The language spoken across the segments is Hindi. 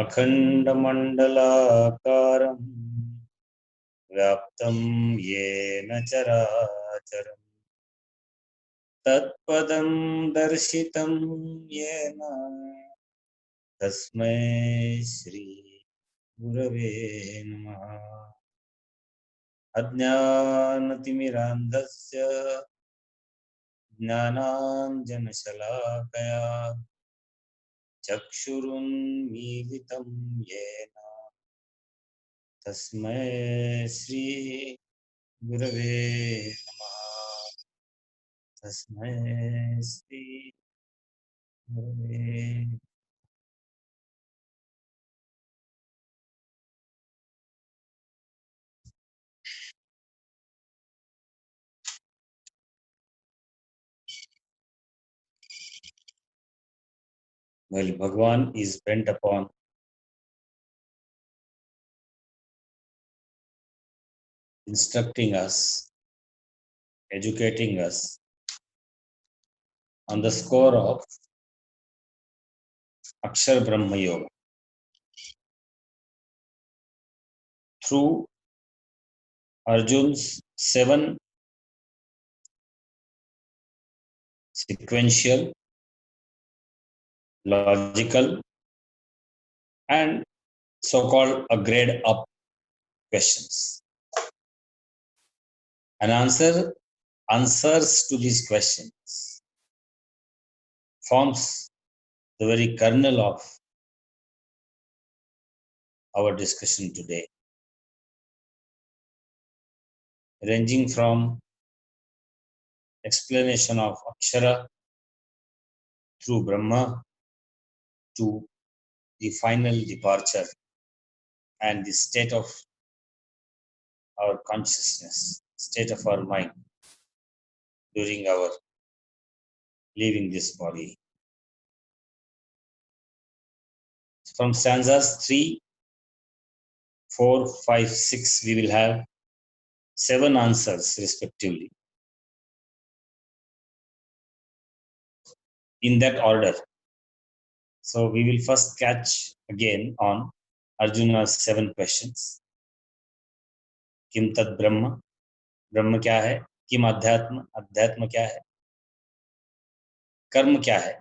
अखंडमंडलाकारं व्याप्तं येन चराचरं तत्पदं दर्शितं येन तस्मै श्री गुरवे नमः। अज्ञानतिमिरान्धस्य ज्ञानाञ्जनशलाकया चक्षुरुन्मीलितं येन तस्मै श्री गुरवे नमः। तस्मै श्री गुरवे। Well, Bhagwan is bent upon instructing us, educating us on the score of Akshar Brahma Yoga. Through Arjun's 7 sequential, logical, and so-called a grade up questions. And answers to these questions forms the very kernel of our discussion today, ranging from explanation of Akshara through Brahma to the final departure and the state of our consciousness, state of our mind during our leaving this body. From stanzas 3, 4, 5, 6, we will have 7 answers respectively. In that order. So we will first catch again on Arjuna's 7 questions. किम तद ब्रह्म, ब्रह्म क्या है? किम अध्यात्म, अध्यात्म क्या है? कर्म क्या है?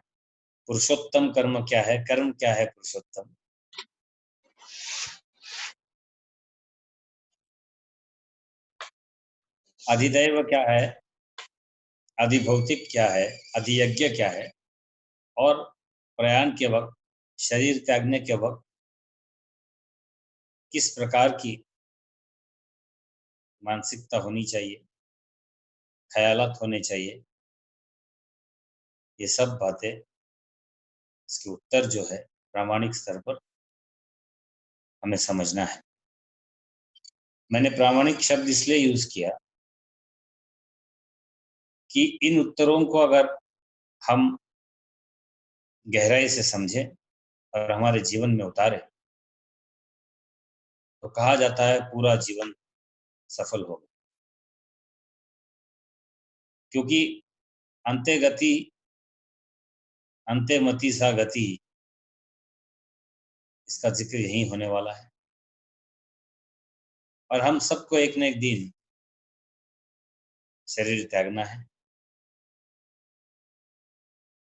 पुरुषोत्तम कर्म क्या है? कर्म क्या है पुरुषोत्तम? अधिदैव क्या है? अधिभौतिक क्या है? अधियज्ञ क्या है? और प्रयाण के वक्त, शरीर त्यागने के वक्त किस प्रकार की मानसिकता होनी चाहिए, ख्यालात होने चाहिए, ये सब बातें, इसके उत्तर जो है प्रामाणिक स्तर पर हमें समझना है। मैंने प्रामाणिक शब्द इसलिए यूज किया कि इन उत्तरों को अगर हम गहराई से समझें और हमारे जीवन में उतारें तो कहा जाता है पूरा जीवन सफल होगा, क्योंकि अंते गति, अंते मति सा गति, इसका जिक्र यही होने वाला है और हम सबको एक न एक दिन शरीर त्यागना है।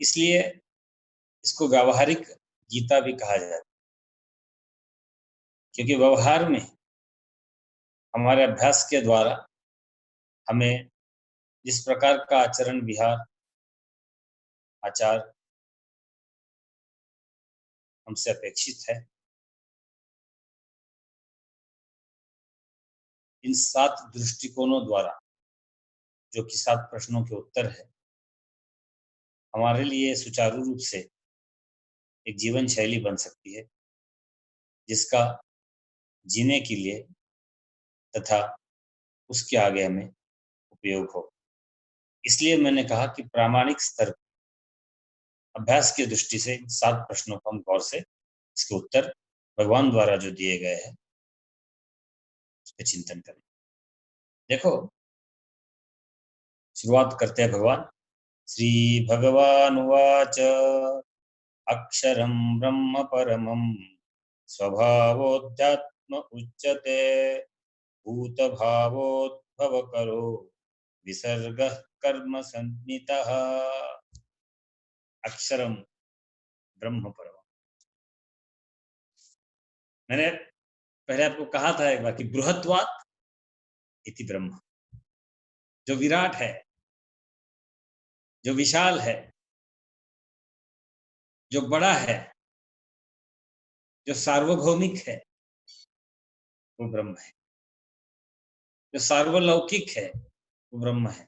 इसलिए इसको व्यावहारिक गीता भी कहा जाता है, क्योंकि व्यवहार में हमारे अभ्यास के द्वारा हमें जिस प्रकार का आचरण, विहार, आचार हमसे अपेक्षित है, इन 7 दृष्टिकोणों द्वारा, जो कि 7 प्रश्नों के उत्तर है, हमारे लिए सुचारू रूप से एक जीवन शैली बन सकती है जिसका जीने के लिए तथा उसके आगे हमें उपयोग हो। इसलिए मैंने कहा कि प्रामाणिक स्तर अभ्यास की दृष्टि से इन 7 प्रश्नों को हम गौर से इसके उत्तर भगवान द्वारा जो दिए गए हैं उस पर चिंतन करें। देखो, शुरुआत करते हैं भगवान। श्री भगवान उवाच अक्षरं ब्रह्म परमं स्वभावोऽध्यात्म उच्यते भूतभावोद्भवकरो विसर्गः कर्म संज्ञितः। अक्षरम ब्रह्म परमं। मैंने पहले आपको कहा था एक बार कि बृहत्वात् इति ब्रह्म, जो विराट है, जो विशाल है, जो बड़ा है, जो सार्वभौमिक है, वो ब्रह्म है। जो सार्वलौकिक है वो ब्रह्म है।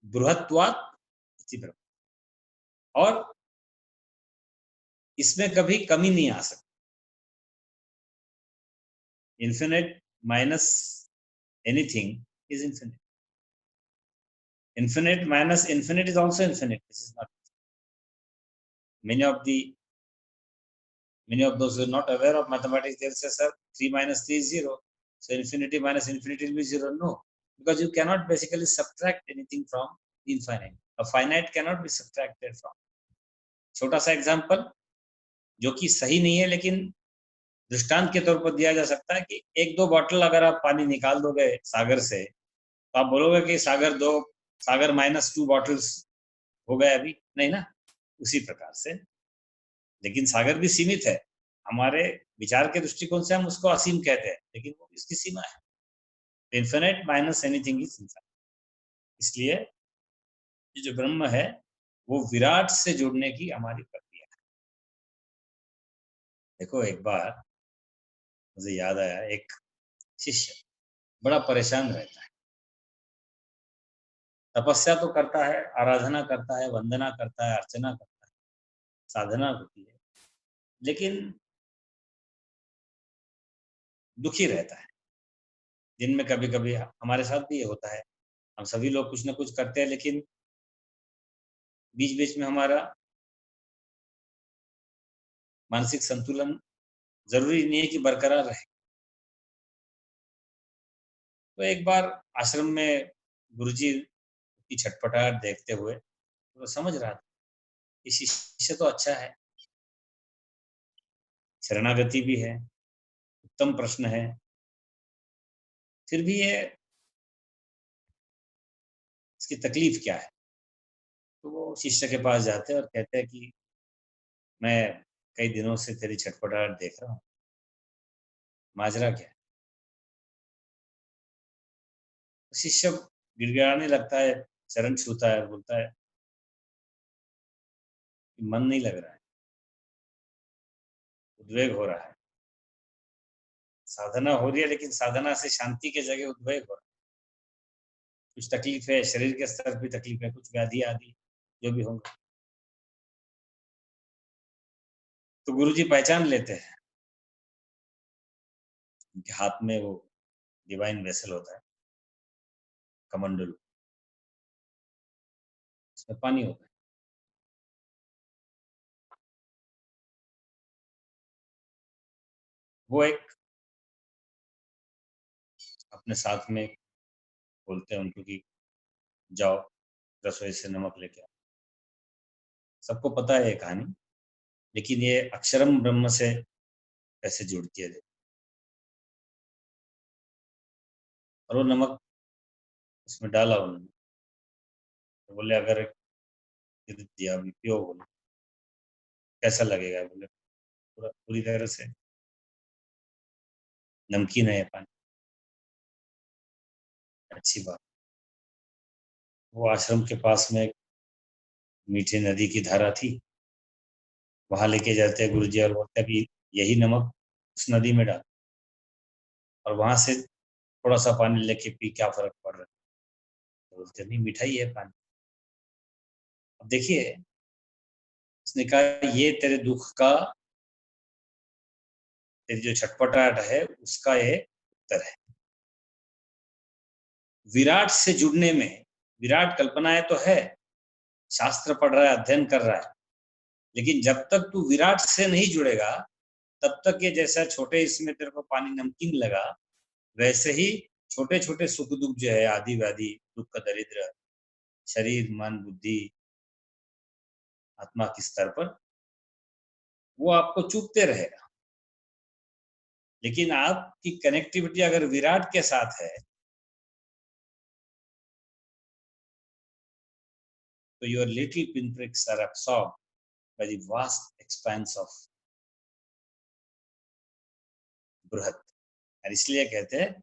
बृहत्वात् इति ब्रह्म, और इसमें कभी कमी नहीं आ सकती। Infinite minus anything is infinite. Infinite minus infinite is also infinite. This is not. Many of those who are not aware of mathematics, they'll say, "Sir, 3 minus 3 is 0. So infinity minus infinity will be 0." No, because you cannot basically subtract anything from infinite. A finite cannot be subtracted from. छोटा सा एग्जाम्पल जो कि सही नहीं है लेकिन दृष्टांत के तौर पर दिया जा सकता है कि 1-2 बॉटल अगर आप पानी निकाल दोगे सागर से, तो आप बोलोगे कि सागर -2 बॉटल्स हो गए अभी, नहीं ना। उसी प्रकार से, लेकिन सागर भी सीमित है। हमारे विचार के दृष्टिकोण से हम उसको असीम कहते हैं, लेकिन वो इसकी सीमा है। Infinite minus anything is infinite. इसलिए ये जो ब्रह्म है वो विराट से जुड़ने की हमारी प्रक्रिया है। देखो, एक बार मुझे याद आया, एक शिष्य बड़ा परेशान रहता है। तपस्या तो करता है, आराधना करता है, वंदना करता है, अर्चना करता है, साधना होती है, लेकिन दुखी रहता है। दिन में कभी-कभी हमारे साथ भी ये होता है। हम सभी लोग कुछ न कुछ करते हैं, लेकिन बीच-बीच में हमारा मानसिक संतुलन ज़रूरी नहीं है कि बरकरार रहे। तो एक बार आश्रम में गुरुजी की छटपटाहट देखते हुए तो समझ रहा था कि शिष्य तो अच्छा है, शरणागति भी है, उत्तम प्रश्न है, फिर भी ये इसकी तकलीफ क्या है? तो वो शिष्य के पास जाते हैं और कहते हैं कि मैं कई दिनों से तेरी छटपटाहट देख रहा हूँ, माजरा क्या है? शिष्य गिड़गिड़ाने लगता है, चरण छूता है, बोलता है कि मन नहीं लग रहा है, उद्वेग हो रहा है। साधना हो रही है, लेकिन साधना से शांति की जगह उद्वेग हो रहा है। कुछ तकलीफ है, शरीर के स्तर पे तकलीफ है, कुछ व्याधि आदि जो भी होंगे। तो गुरुजी पहचान लेते हैं, उनके हाथ में वो डिवाइन वेसल होता है, कमंडलू, उसमें पानी होता है। वो एक अपने साथ में बोलते हैं उनको कि जाओ रसोई से नमक लेके आओ। सबको पता है ये कहानी, लेकिन ये अक्षरम ब्रह्म से कैसे जुड़ती है। और वो नमक उसमें डाला उन्होंने, तो बोले अगर ये दिया अभी पियो, बोले कैसा लगेगा? बोले पूरा पूरी तरह से नमकीन है ये पानी। अच्छी बात। वो आश्रम के पास में एक मीठी नदी की धारा थी, वहां लेके जाते हैं गुरुजी और बोलते हैं कि यही नमक उस नदी में डाल, और वहां से थोड़ा सा पानी लेके पी, क्या फर्क पड़ रहा है? तो बोलते नहीं, मीठा ही है पानी। अब देखिए, उसने कहा ये तेरे दुख का, तेरी जो छटपटाहट है उसका ये उत्तर है। विराट से जुड़ने में, विराट कल्पनाएं तो है, शास्त्र पढ़ रहा है, अध्ययन कर रहा है, लेकिन जब तक तू विराट से नहीं जुड़ेगा तब तक ये जैसा छोटे इसमें तेरे को पानी नमकीन लगा, वैसे ही छोटे छोटे सुख दुख जो है, आदि व्याधि, दुख दरिद्र, शरीर मन बुद्धि आत्मा के स्तर पर, वो आपको चुभते रहेगा। लेकिन आपकी कनेक्टिविटी अगर विराट के साथ है तो your little pinpricks are absorbed by the vast expanse of बृहत। और इसलिए कहते हैं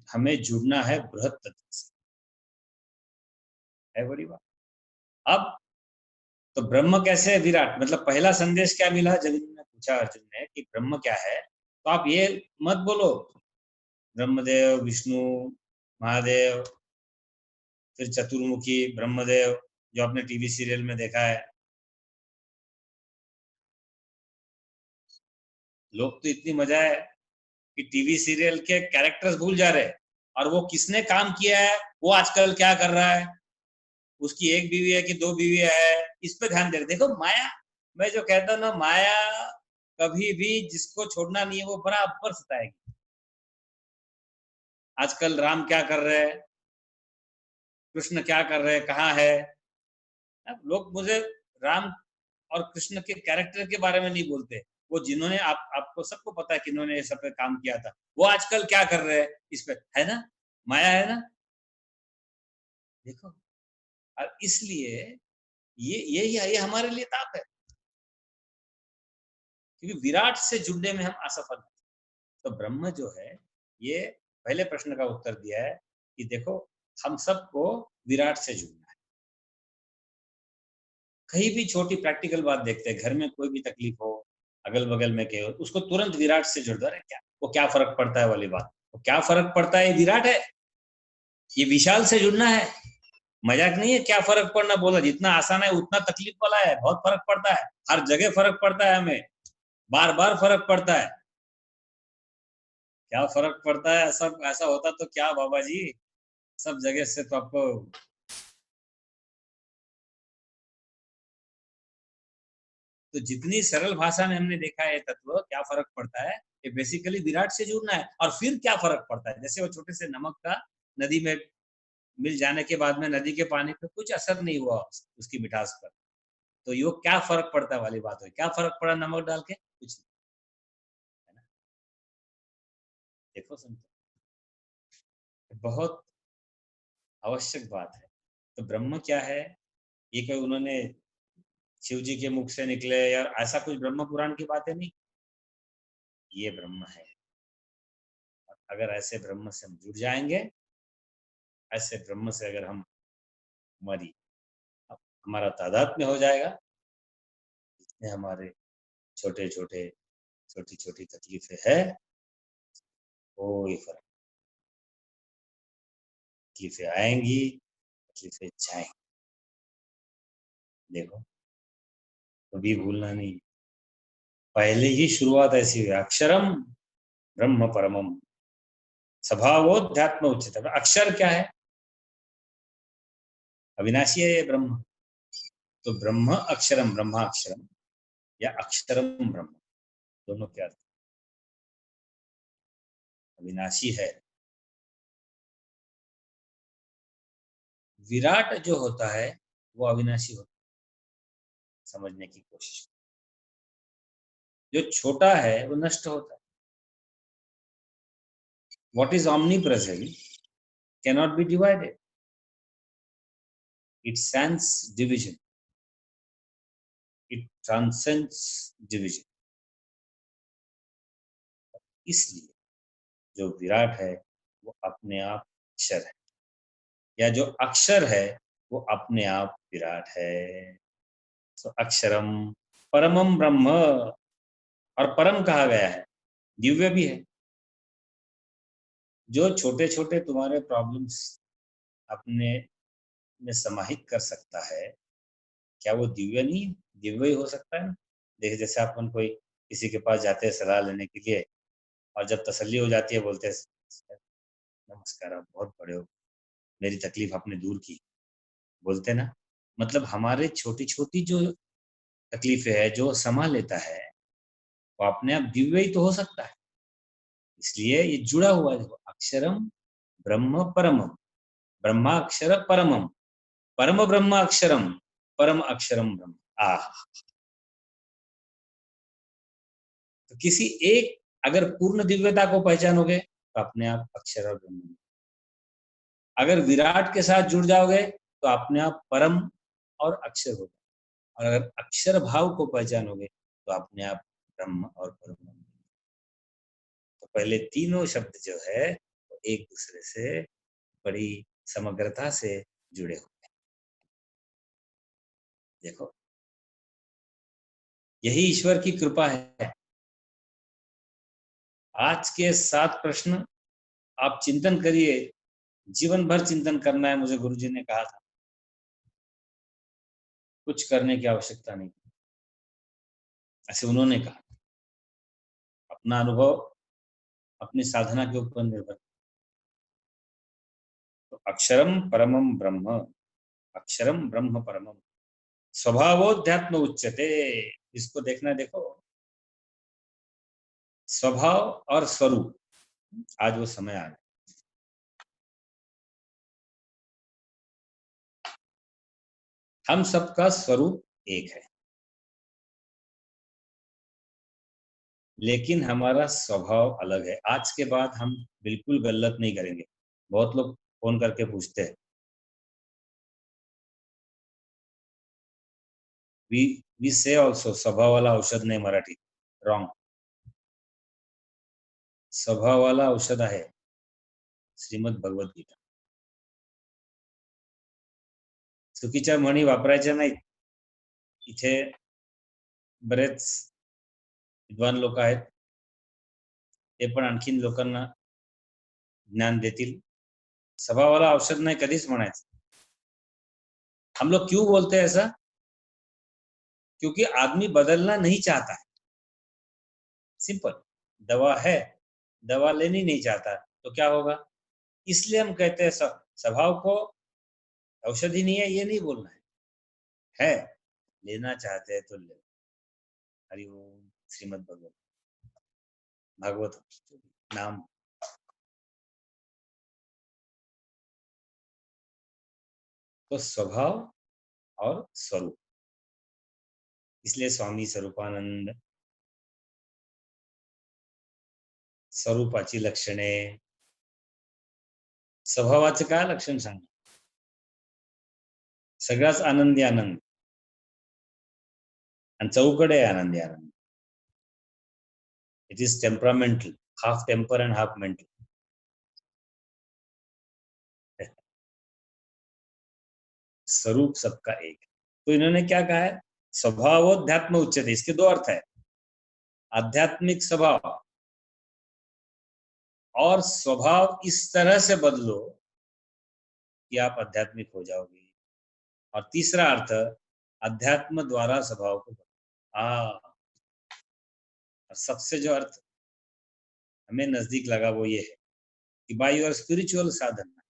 हमें जुड़ना है बृहत तत्व से, है बड़ी बात। अब तो ब्रह्म कैसे है विराट, मतलब पहला संदेश क्या मिला जब इन्होंने पूछा अर्जुन ने कि ब्रह्म क्या है, तो आप ये मत बोलो ब्रह्मदेव विष्णु महादेव, फिर चतुर्मुखी ब्रह्मदेव जो आपने टीवी सीरियल में देखा है। लोग तो इतनी मजा है कि टीवी सीरियल के कैरेक्टर्स भूल जा रहे हैं, और वो किसने काम किया है, वो आजकल क्या कर रहा है, उसकी एक बीवी है कि दो बीवी है, इस पे ध्यान दे रहे। देखो माया, मैं जो कहता हूँ ना, माया कभी भी जिसको छोड़ना नहीं है वो बराबर सताएगी। आजकल राम क्या कर रहे हैं, कृष्ण क्या कर रहे हैं, कहाँ है। अब लोग मुझे राम और कृष्ण के कैरेक्टर के बारे में नहीं बोलते, वो जिन्होंने आपको सबको पता है कि इन्होंने ये सब पे काम किया था, वो आजकल क्या कर रहे हैं, इस पे है ना, माया है ना। देखो, और इसलिए ये हमारे लिए ताप है, क्योंकि विराट से जुड़ने में हम असफल हैं। तो ब्रह्म जो है, ये पहले प्रश्न का उत्तर दिया है कि देखो हम सबको विराट से जुड़ना है। कहीं भी छोटी प्रैक्टिकल बात देखते हैं, घर में कोई भी तकलीफ हो, अगल बगल में के हो, उसको तुरंत विराट से जुड़ दो। क्या वो क्या फर्क पड़ता है वाली बात, वो क्या फर्क पड़ता है, ये विराट है, ये विशाल से जुड़ना है, मजाक नहीं है। क्या फर्क पड़ना बोला, जितना आसान है उतना तकलीफ वाला है, बहुत फर्क पड़ता है, हर जगह फर्क पड़ता है, हमें बार बार फर्क पड़ता है। क्या फर्क पड़ता है, सब ऐसा होता तो क्या बाबा जी, सब जगह से तो आपको। तो जितनी सरल भाषा में हमने देखा है तत्व, क्या फर्क पड़ता है, ये बेसिकली विराट से जुड़ना है। और फिर क्या फर्क पड़ता है, जैसे वो छोटे से नमक का नदी में मिल जाने के बाद में नदी के पानी पे कुछ असर नहीं हुआ उसकी मिठास पर, तो ये क्या फर्क पड़ता है वाली बात है। क्या फर्क पड़ा नमक डाल के, कुछ नहीं, है ना। देखो संतो, बहुत आवश्यक बात है। तो ब्रह्म क्या है, ये कोई उन्होंने शिव जी के मुख से निकले या ऐसा कुछ ब्रह्म पुराण की बातें नहीं, ये ब्रह्म है। अगर ऐसे ब्रह्म से हम जुड़ जाएंगे, ऐसे ब्रह्म से अगर हम, हमारी हमारा तादात्म्य हो जाएगा, जितने हमारे छोटे छोटे छोटी छोटी तकलीफें है, कोई फर्क, तकलीफें आएंगी, तकलीफें जाएंगी। देखो, कभी भूलना नहीं, पहले ही शुरुआत ऐसी हुई, अक्षरम ब्रह्म परमम स्वभावोध्यात्म उच्चतम। अक्षर क्या है, अविनाशी है ये ब्रह्म। तो ब्रह्म अक्षरम, ब्रह्माक्षरम या अक्षरम ब्रह्म, दोनों के अर्थ। अविनाशी है, विराट जो होता है वो अविनाशी होता है, समझने की कोशिश। जो छोटा है वो नष्ट होता है। What is omni present cannot be divided, it sense division, it transcends division. इसलिए जो विराट है वो अपने आप अक्षर है, या जो अक्षर है वो अपने आप विराट है। सो अक्षरम परमम ब्रह्म, और परम कहा गया है, दिव्य भी है। जो छोटे छोटे तुम्हारे प्रॉब्लम्स अपने में समाहित कर सकता है, क्या वो दिव्य नहीं है? दिव्य ही हो सकता है ना। देखिए जैसे अपन कोई किसी के पास जाते हैं सलाह लेने के लिए, और जब तसल्ली हो जाती है बोलते हैं, "सर, नमस्कार, आप बहुत बड़े हो, मेरी तकलीफ आपने दूर की।" बोलते हैं ना। मतलब हमारे छोटी छोटी जो तकलीफें है जो संभाल लेता है, वो अपने आप दिव्य ही तो हो सकता है। इसलिए ये जुड़ा हुआ है, देखो, अक्षरम ब्रह्म परमम, ब्रह्माक्षर परमम, परम ब्रह्म अक्षरम, परम अक्षरम ब्रह्म। आह, तो किसी एक अगर पूर्ण दिव्यता को पहचानोगे तो अपने आप अक्षर और ब्रह्म। अगर विराट के साथ जुड़ जाओगे तो अपने आप परम और अक्षर हो जाओगे। और अगर अक्षर भाव को पहचानोगे तो अपने आप ब्रह्म और परम बन जाओगे। तो पहले तीनों शब्द जो है वो एक दूसरे से बड़ी समग्रता से जुड़े हुए हैं। देखो, यही ईश्वर की कृपा है। आज के 7 प्रश्न आप चिंतन करिए, जीवन भर चिंतन करना है, मुझे गुरुजी ने कहा था। कुछ करने की आवश्यकता नहीं, ऐसे उन्होंने कहा। अपना अनुभव अपनी साधना के ऊपर निर्भर। तो अक्षरम परमम ब्रह्म, अक्षरम ब्रह्म परमम, स्वभावोध्यात्म उच्यते। इसको देखना, देखो, स्वभाव और स्वरूप, आज वो समय आ गया। हम सबका स्वरूप एक है, लेकिन हमारा स्वभाव अलग है। आज के बाद हम बिल्कुल गलत नहीं करेंगे। बहुत लोग फोन करके पूछते हैं, वी वी से ऑल्सो स्वभाव वाला औषध नहीं मराठी, रॉन्ग। स्वभाव वाला औषध आहे श्रीमद भगवत गीता। चुकीच्या म्हणी वापरायच्या नाहीत। इथे बरेच विद्वान लोक आहेत, ते पण आणखीन लोकांना ज्ञान देतील। स्वभावाला औषध नाही कधीच म्हणायचं। हम लोग क्यों बोलते हैं ऐसा? क्योंकि आदमी बदलना नहीं चाहता है। सिंपल। दवा है, दवा लेनी नहीं चाहता, तो क्या होगा? इसलिए हम कहते हैं स्वभाव को औषधि नहीं है, ये नहीं बोलना है लेना चाहते हैं तो ले। हरि ओम। श्रीमद भगवत भागवत नाम। तो स्वभाव और स्वरूप, इसलिए स्वामी स्वरूपानंद स्वरूपाची लक्षणे, स्वभावाचं काय लक्षण सांग? सगळाच आनंदी आनंद आणि चौकडे आनंदी आनंद. It is temperamental, half temper and half mental. स्वरूप सबका एक। तो इन्होंने क्या कहा है? स्वभावोध्यात्म उच्चते, इसके दो अर्थ है, आध्यात्मिक स्वभाव और स्वभाव इस तरह से बदलो कि आप आध्यात्मिक हो जाओगे। और तीसरा अर्थ, अध्यात्म द्वारा स्वभाव को बदलो। और सबसे जो अर्थ हमें नजदीक लगा वो ये है कि by your spiritual sadhana,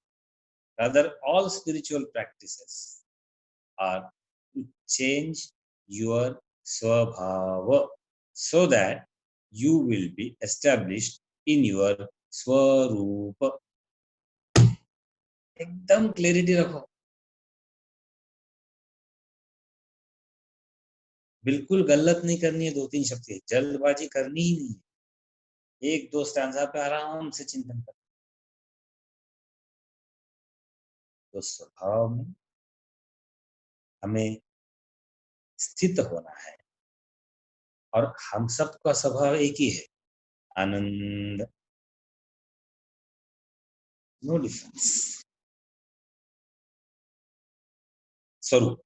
rather all spiritual practices are to change your swabhav so that you will be established in your स्वरूप। एकदम क्लैरिटी रखो, बिल्कुल गलत नहीं करनी है। 2-3 शब्द जल्दबाजी करनी ही नहीं है। एक दो स्टैंजा पे आराम से चिंतन कर। तो स्वभाव में हमें स्थित होना है, और हम सबका स्वभाव एक ही है, आनंद, नो डिफरेंस। स्वरूप,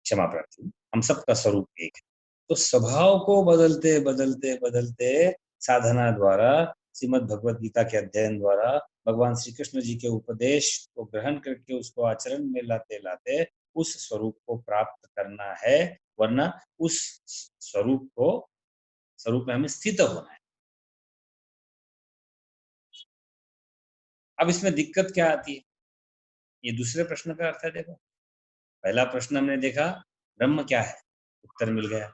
क्षमा प्रार्थी, हम सबका स्वरूप एक है। तो स्वभाव को बदलते बदलते बदलते साधना द्वारा, श्रीमद भगवत गीता के अध्ययन द्वारा, भगवान श्री कृष्ण जी के उपदेश को ग्रहण करके उसको आचरण में लाते लाते उस स्वरूप को प्राप्त करना है। वरना उस स्वरूप में हमें स्थित होना है। अब इसमें दिक्कत क्या आती है, ये दूसरे प्रश्न का अर्थ है। देखो, पहला प्रश्न हमने देखा ब्रह्म क्या है, उत्तर मिल गया,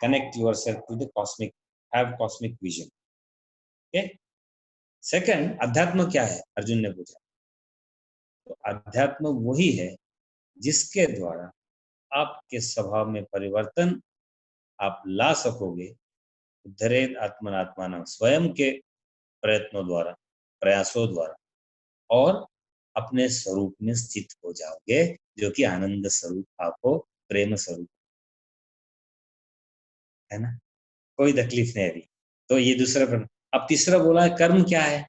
connect yourself to the cosmic, have cosmic vision. Okay, second, अध्यात्म क्या है, अर्जुन ने पूछा। तो अध्यात्म वही है जिसके द्वारा आपके स्वभाव में परिवर्तन आप ला सकोगे, उद्धरेत आत्मनात्मानं, स्वयं के प्रयत्नों द्वारा, प्रयासों द्वारा, और अपने स्वरूप में स्थित हो जाओगे, जो कि आनंद स्वरूप आपको, प्रेम स्वरूप है ना, कोई तकलीफ नहीं अभी। तो ये दूसरा प्रश्न। अब तीसरा बोला है कर्म क्या है।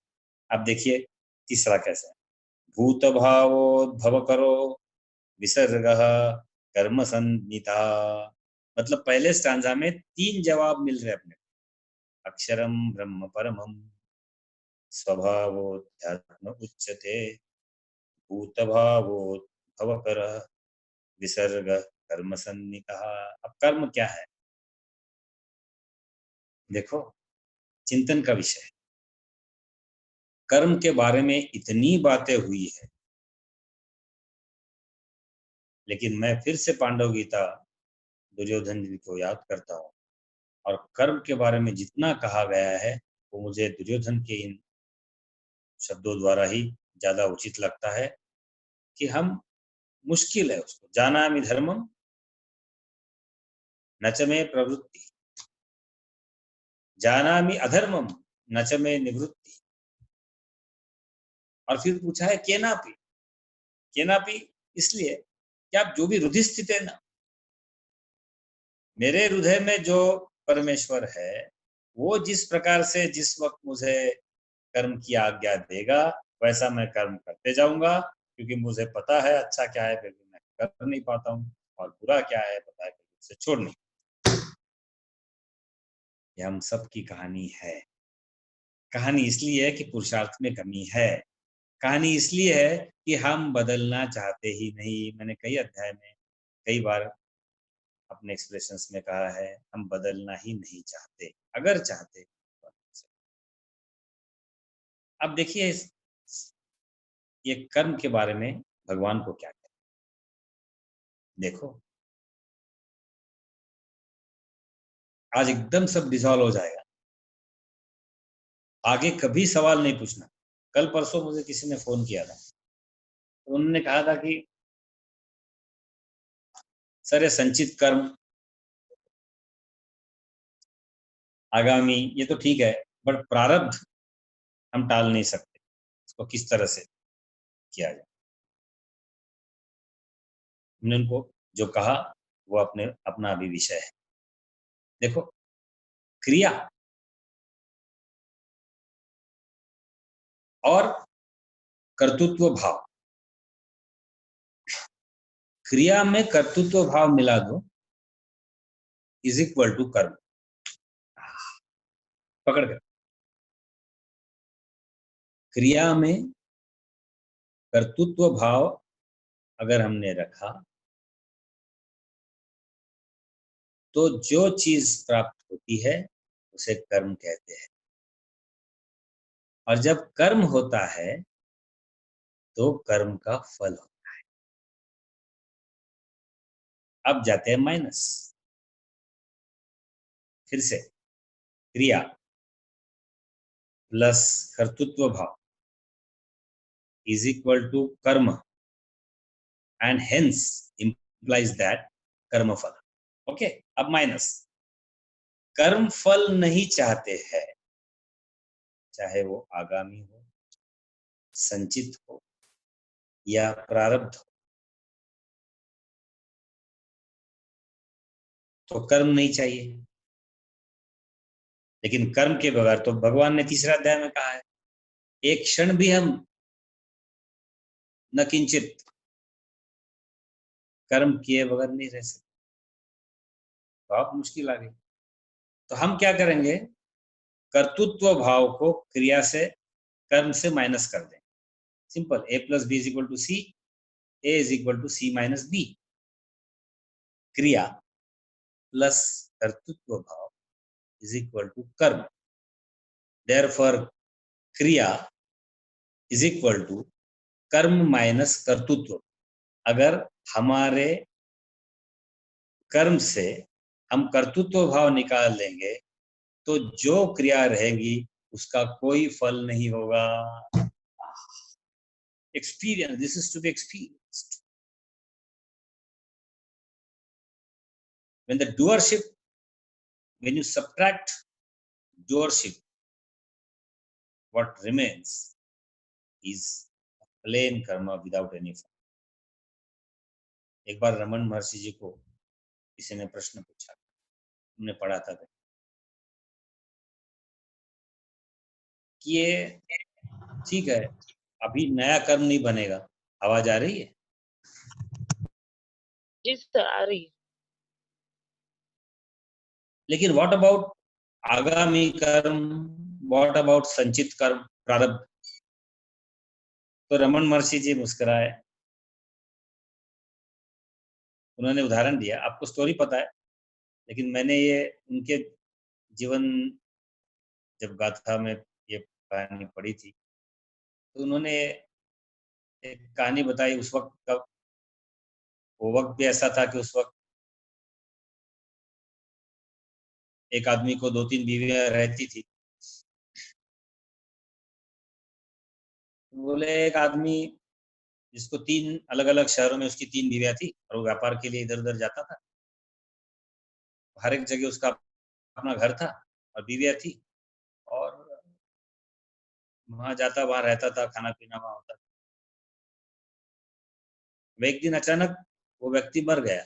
अब देखिए तीसरा कैसा है, भूत भावोद्भव करो विसर्ग कर्म संहिता। मतलब पहले स्टांजा में 3 जवाब मिल रहे अपने, अक्षरम ब्रह्म परमम, स्वभावोध्यात्म उच्यते, भूत भावोद्भव कर विसर्ग कर्म संहिता। अब कर्म क्या है, देखो चिंतन का विषय है। कर्म के बारे में इतनी बातें हुई है, लेकिन मैं फिर से पांडव गीता दुर्योधन जी को याद करता हूँ, और कर्म के बारे में जितना कहा गया है वो मुझे दुर्योधन के इन शब्दों द्वारा ही ज्यादा उचित लगता है, कि हम, मुश्किल है उसको, जानामि धर्मम न च मे प्रवृत्ति, जानामि अधर्मम न च मे निवृत्ति। और फिर पूछा है केनापि, केनापि इसलिए कि आप जो भी रुधि स्थित है ना, मेरे हृदय में जो परमेश्वर है, वो जिस प्रकार से जिस वक्त मुझे कर्म की आज्ञा देगा, वैसा मैं कर्म करते जाऊंगा, क्योंकि मुझे पता है अच्छा क्या है फिर भी मैं कर नहीं पाता हूँ, और बुरा क्या है पता है फिर उसे छोड़ नहीं। ये हम सब की कहानी है। कहानी इसलिए है कि पुरुषार्थ में कमी है, कहानी इसलिए है कि हम बदलना चाहते ही नहीं। मैंने कई अध्याय में कई बार अपने एक्सप्रेशंस में कहा है, हम बदलना ही नहीं चाहते, अगर चाहते तो। अब देखिए ये कर्म के बारे में भगवान को क्या कहते हैं, देखो आज एकदम सब डिसॉल्व हो जाएगा, आगे कभी सवाल नहीं पूछना। कल परसों मुझे किसी ने फोन किया था, तो उन्होंने कहा था कि सर ये संचित कर्म आगामी ये तो ठीक है, बट प्रारब्ध हम टाल नहीं सकते, इसको किस तरह से किया जाए। हमने उनको जो कहा वो अपने अपना अभी विषय है। देखो क्रिया और कर्तृत्व भाव, क्रिया में कर्तृत्व भाव मिला दो इज इक्वल टू कर्म। पकड़ कर, क्रिया में कर्तृत्व भाव अगर हमने रखा तो जो चीज प्राप्त होती है उसे कर्म कहते हैं, और जब कर्म होता है तो कर्म का फल होता है। अब जाते हैं माइनस, फिर से क्रिया plus kartritva bhav is equal to कर्म, एंड हेंस implies दैट कर्म फल। ओके, अब माइनस, कर्म फल नहीं चाहते हैं, चाहे वो आगामी हो, संचित हो या प्रारब्ध हो, तो कर्म नहीं चाहिए। लेकिन कर्म के बगैर, तो भगवान ने तीसरा अध्याय में कहा है, एक क्षण भी हम न किंचित कर्म किए बगैर नहीं रह सकते। बहुत मुश्किल आ गई। तो हम क्या करेंगे, कर्तृत्व भाव को क्रिया से, कर्म से माइनस कर दें। Simple, a plus B is equal to C, A is equal to C minus B. Kriya plus kartritva bhav is equal to karma. Therefore kriya is equal to karma minus kartritva. अगर हमारे कर्म से हम कर्तृत्व भाव निकाल देंगे तो जो क्रिया रहेगी उसका कोई फल नहीं होगा. Experience, this is to be experienced. When the doership, when you subtract doership, what remains is plain karma without any fun. एक बार रमन महर्षि जी को किसी ने प्रश्न पूछा, हमने पढ़ा था कि ये ठीक है, अभी नया कर्म नहीं बनेगा. आवाज आ रही है? जी सर, आ रही है. लेकिन व्हाट अबाउट आगामी कर्म, व्हाट अबाउट संचित कर्म, प्रारब्ध? तो रमन महर्षि जी मुस्कुराए. उन्होंने उदाहरण दिया, आपको स्टोरी पता है, लेकिन मैंने ये उनके जीवन जब गाथा में ये कहानी पढ़ी थी तो उन्होंने एक कहानी बताई. उस वक्त का वो वक्त भी ऐसा था कि उस वक्त एक आदमी को 2-3 बीवियां रहती थी. बोले एक आदमी जिसको 3 अलग अलग शहरों में उसकी 3 बीवियां थी और वो व्यापार के लिए इधर उधर जाता था. हर एक जगह उसका अपना घर था और बीवियां थी और वहां जाता, वहां रहता था, खाना पीना वहां होता था. एक दिन अचानक वो व्यक्ति मर गया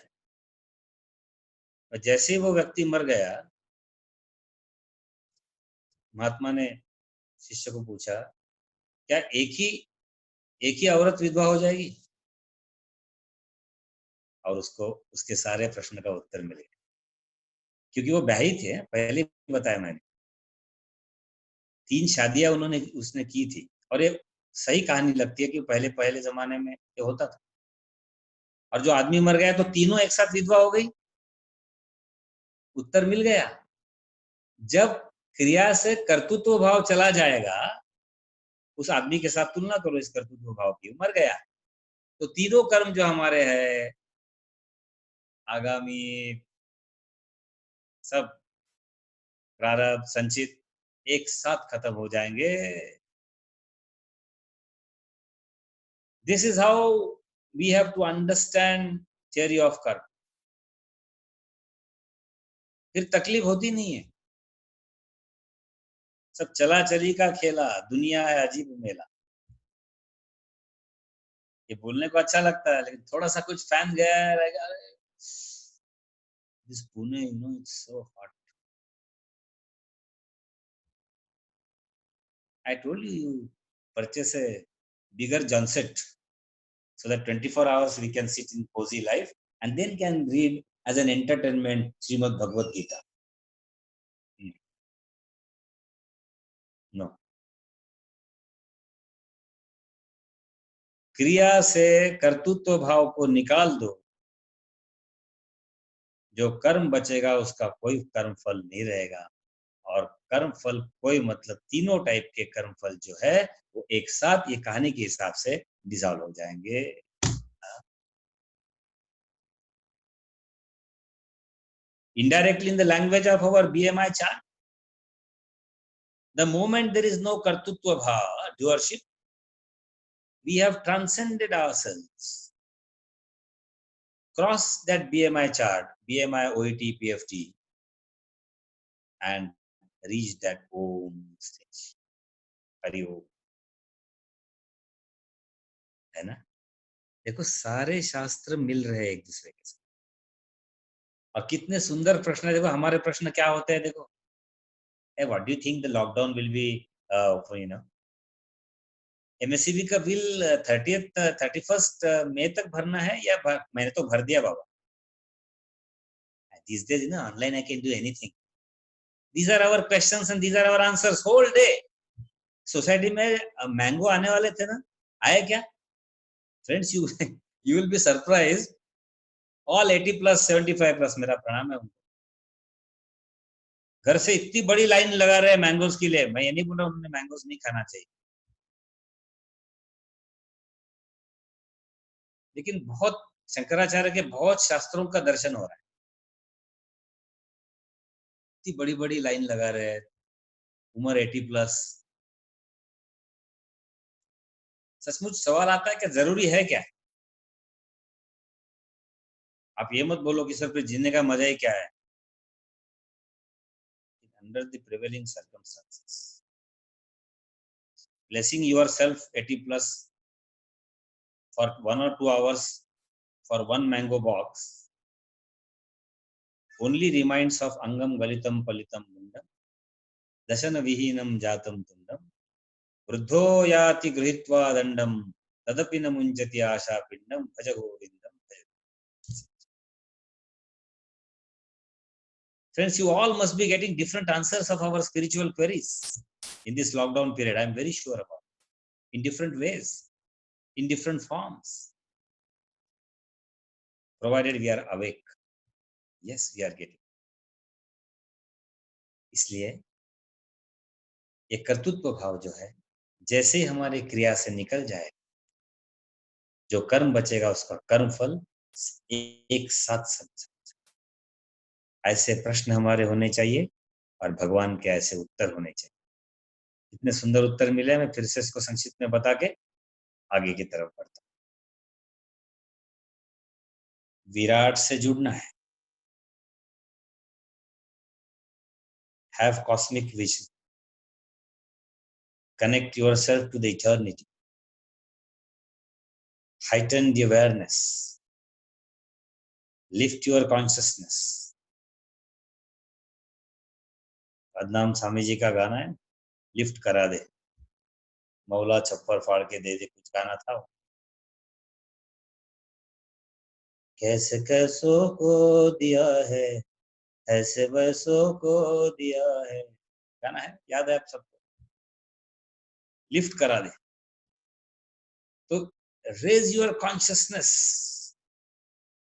और जैसे ही वो व्यक्ति मर गया, महात्मा ने शिष्य को पूछा, क्या एक ही औरत विधवा हो जाएगी? और उसको उसके सारे प्रश्न का उत्तर मिल गया, क्योंकि वो ब्याही थे. पहले बताया मैंने, 3 शादियां उसने की थी. और ये सही कहानी लगती है कि पहले जमाने में ये होता था. और जो आदमी मर गया तो तीनों एक साथ विधवा हो गई. उत्तर मिल गया. जब क्रिया से कर्तृत्व भाव चला जाएगा, उस आदमी के साथ तुलना करो इस कर्तृत्व भाव की, मर गया. तो तीनों कर्म जो हमारे हैं, आगामी सब प्रारब्ध संचित, एक साथ खत्म हो जाएंगे. This is how we have to understand theory of karma. फिर तकलीफ होती नहीं है. सब चला चली का खेला, दुनिया है अजीब मेला. ये बोलने को अच्छा लगता है, लेकिन थोड़ा सा कुछ फैन गया रहेगा. This Pune, you know, it's so hot. I told you purchase a bigger Johnset so that 24 hours we can sit in cozy life and then can read as an entertainment Srimad Bhagavad Gita. No. क्रिया से कर्तृत्व भाव को निकाल दो, जो कर्म बचेगा उसका कोई कर्म फल नहीं रहेगा. और कर्म फल कोई मतलब तीनों टाइप के कर्म फल जो है वो एक साथ ये कहानी के हिसाब से डिसॉल्व हो जाएंगे. Indirectly in the language of our BMI chart, the moment there is no kartutva bhava, doership, we have transcended ourselves, crossed that BMI chart, BMI, OET, PFT, and reached that Om stage. Hari Om. है ना? देखो सारे शास्त्र मिल रहे हैं एक दूसरे के साथ. और कितने सुंदर प्रश्न है. देखो हमारे प्रश्न क्या होते हैं. देखो, what do you think the lockdown will be, you know, MSCB का बिल 31st मई तक भरना है या मैंने तो भर दिया बाबा. These days, you know, online I can do anything. These are our questions and these are our answers whole day. Society में मैंगो आने वाले थे ना, आए क्या? Friends, you will be surprised. All 80+ 75+ मेरा प्रणाम है उनको। घर से इतनी बड़ी लाइन लगा रहे हैं मैंगोज के लिए, मैं ये नहीं बोल रहा उन्होंने मैंगोज नहीं खाना चाहिए, लेकिन बहुत शंकराचार्य के बहुत शास्त्रों का दर्शन हो रहा है, इतनी बड़ी बड़ी लाइन लगा रहे हैं, उम्र 80+। सचमुच सवाल आता है कि जरूरी है क्या? आप ये मत बोलो कि सर फिर जीने का मजा ही क्या है। Under the prevailing circumstances, blessing yourself 80+ for 1 or 2 hours for one mango box only reminds of angam galitam palitam mundam दशन विहीनम जातम तुंडम वृद्धो याति गृहीत्वा दंडम तदपि न मुंजति आशा पिंडम भज गोविंदम भज। Friends, you all must be getting different answers of our spiritual queries in this lockdown period. I am very sure about it. In different ways, in different forms, provided we are awake. Yes, we are getting. इसलिए ये कर्तृत्व भाव जो है, जैसे ही हमारे क्रिया से निकल जाए, जो कर्म बचेगा उसका कर्म फल एक साथ सब। ऐसे प्रश्न हमारे होने चाहिए और भगवान के ऐसे उत्तर होने चाहिए। इतने सुंदर उत्तर मिले, मैं फिर से इसको संक्षिप्त में बता के आगे की तरफ बढ़ता हूं। विराट से जुड़ना है, have cosmic vision, connect yourself to the eternity, heighten the awareness, lift your consciousness। बदनाम स्वामी जी का गाना है, लिफ्ट करा दे मौला, छप्पर फाड़ के दे दे, कुछ गाना था वो। कैसे कैसों को दिया है, ऐसे वैसों को दिया है, गाना है, याद है आप सबको? लिफ्ट करा दे। तो raise your consciousness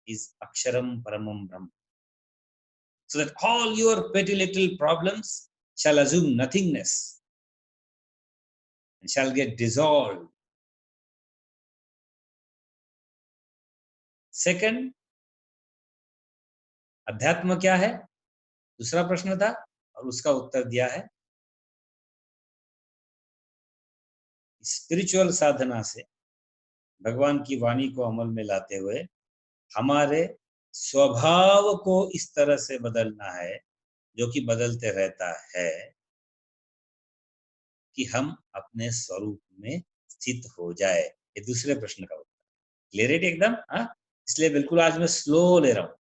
is aksharam paramam brahma, so that all your petty little problems shall assume nothingness and shall get dissolved. Second, अध्यात्म क्या है, दूसरा प्रश्न था और उसका उत्तर दिया है। स्पिरिचुअल साधना से भगवान की वाणी को अमल में लाते हुए हमारे स्वभाव को इस तरह से बदलना है, जो कि बदलते रहता है, कि हम अपने स्वरूप में स्थित हो जाए। ये दूसरे प्रश्न का उत्तर क्लियर है एकदम। हाँ, इसलिए बिल्कुल आज मैं स्लो ले रहा हूं।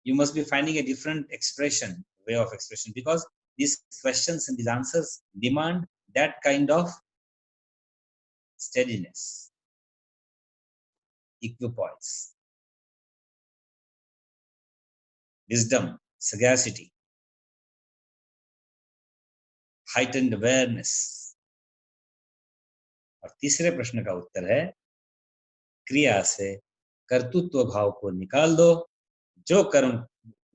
You must be finding a different expression, way of expression, because these questions and these answers demand that kind of steadiness, equipoise, wisdom, sagacity, heightened awareness। और तीसरे प्रश्न का उत्तर है, क्रिया से कर्तृत्व भाव को निकाल दो, जो कर्म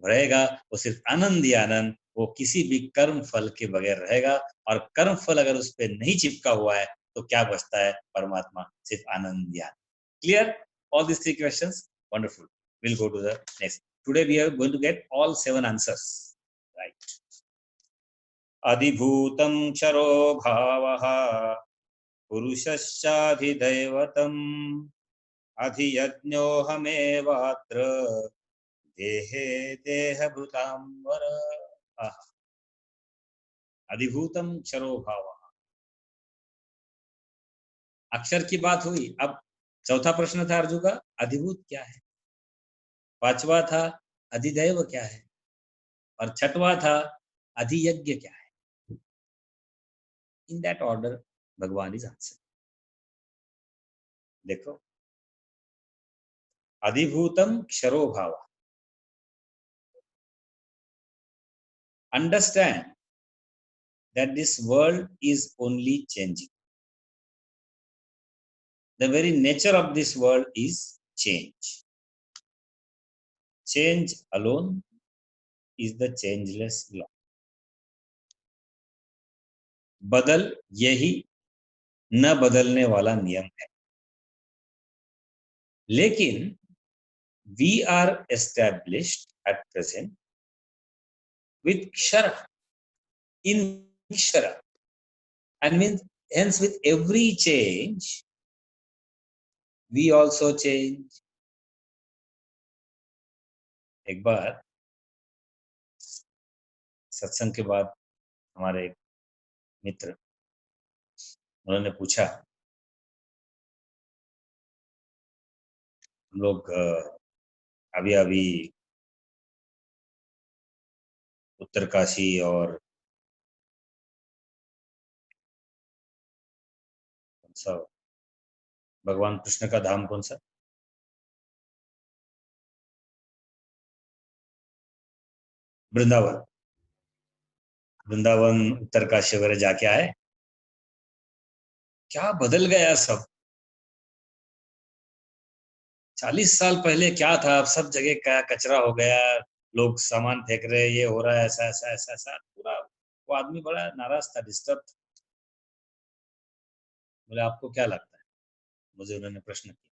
रहेगा वो सिर्फ आनंद ही आनंद, वो किसी भी कर्म फल के बगैर रहेगा, और कर्म फल अगर उस पर नहीं चिपका हुआ है तो क्या बचता है? परमात्मा, सिर्फ आनंद ही आनंद। Clear? All this 3 questions, wonderful. Will go to the next. Today we are going to get all 7 answers, right. अधिभूतं क्षरो भावः पुरुषश्चाधिदैवतम् अधियज्ञोऽहमेवात्र देहे देहभृतांवर। अधिभूतम क्षरो भावः, अक्षर की बात हुई। अब चौथा प्रश्न था अर्जुन का, अधिभूत क्या है? पांचवा था अधिदैव क्या है? और छठवा था अधियज्ञ क्या है? इन दैट ऑर्डर भगवान इज आंसर। देखो, अधिभूतम क्षरो भाव, understand that this world is only changing. The very nature of this world is change. Change alone is the changeless law. बदल यही न बदलने वाला नियम है. लेकिन we are established at present with kshara, in kshara, and means hence with every change we also change. एक बार सत्संग के बाद हमारे एक मित्र, उन्होंने पूछा, हम लोग अभी अभी उत्तरकाशी और कौन सा भगवान कृष्ण का धाम कौन सा, वृंदावन, वृंदावन उत्तरकाशी वगैरह जाके आए. क्या बदल गया सब. 40 साल पहले क्या था, अब सब जगह क्या कचरा हो गया, लोग सामान फेंक रहे, ये हो रहा है, ऐसा ऐसा ऐसा ऐसा पूरा. वो आदमी बड़ा नाराज था, डिस्टर्ब. बोले आपको क्या लगता है, मुझे उन्होंने प्रश्न किया.